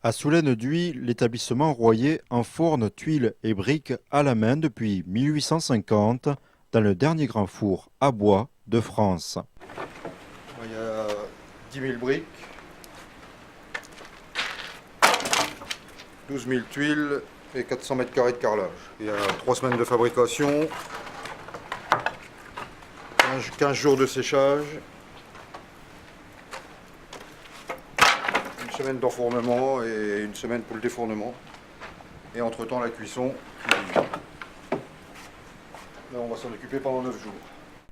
À Soulaine-d'Huy, l'établissement Royer enfourne tuiles et briques à la main depuis 1850 dans le dernier grand four à bois de France. Il y a 10 000 briques, 12 000 tuiles et 400 mètres carrés de carrelage. Il y a 3 semaines de fabrication, 15 jours de séchage, une semaine d'enfournement et une semaine pour le défournement. Et entre-temps la cuisson. Là, on va s'en occuper pendant 9 jours.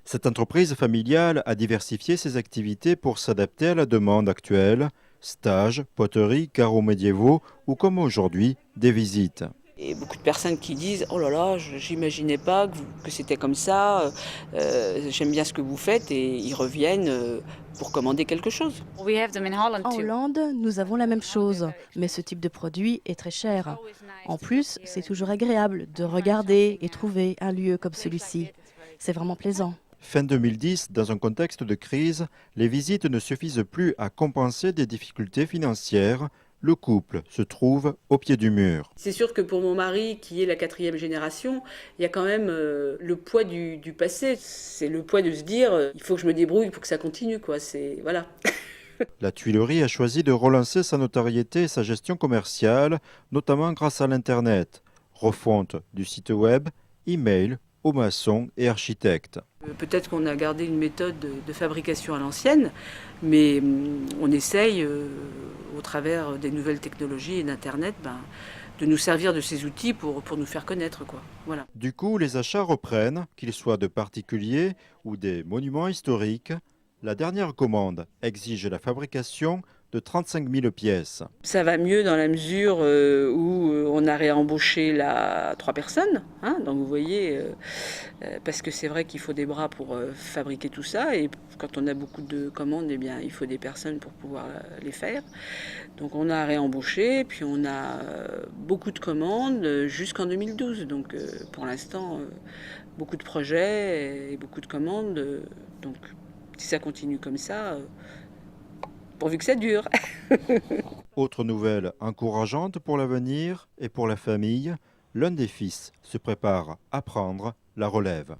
Cette entreprise familiale a diversifié ses activités pour s'adapter à la demande actuelle. Stages, poteries, carreaux médiévaux ou comme aujourd'hui, des visites. Et beaucoup de personnes qui disent « Oh là là, j'imaginais pas que c'était comme ça, j'aime bien ce que vous faites » et ils reviennent pour commander quelque chose. En Hollande, nous avons la même chose, mais ce type de produit est très cher. En plus, c'est toujours agréable de regarder et trouver un lieu comme celui-ci. C'est vraiment plaisant. Fin 2010, dans un contexte de crise, les visites ne suffisent plus à compenser des difficultés financières. Le couple se trouve au pied du mur. C'est sûr que pour mon mari, qui est la 4e génération, il y a quand même le poids du passé. C'est le poids de se dire il faut que je me débrouille pour que ça continue, quoi. Voilà. La Tuilerie a choisi de relancer sa notoriété et sa gestion commerciale, notamment grâce à l'Internet. Refonte du site web, email aux maçons et architectes. Peut-être qu'on a gardé une méthode de fabrication à l'ancienne, mais on essaye, au travers des nouvelles technologies et d'Internet, de nous servir de ces outils pour nous faire connaître, quoi. Voilà. Du coup, les achats reprennent, qu'ils soient de particuliers ou des monuments historiques. La dernière commande exige la fabrication de 35 000 pièces. Ça va mieux dans la mesure où on a réembauché 3 personnes. Hein, donc vous voyez, parce que c'est vrai qu'il faut des bras pour fabriquer tout ça. Et quand on a beaucoup de commandes, eh bien, il faut des personnes pour pouvoir les faire. Donc on a réembauché, puis on a beaucoup de commandes jusqu'en 2012. Donc pour l'instant, beaucoup de projets et beaucoup de commandes. Donc si ça continue comme ça, pourvu que ça dure. Autre nouvelle encourageante pour l'avenir et pour la famille, l'un des fils se prépare à prendre la relève.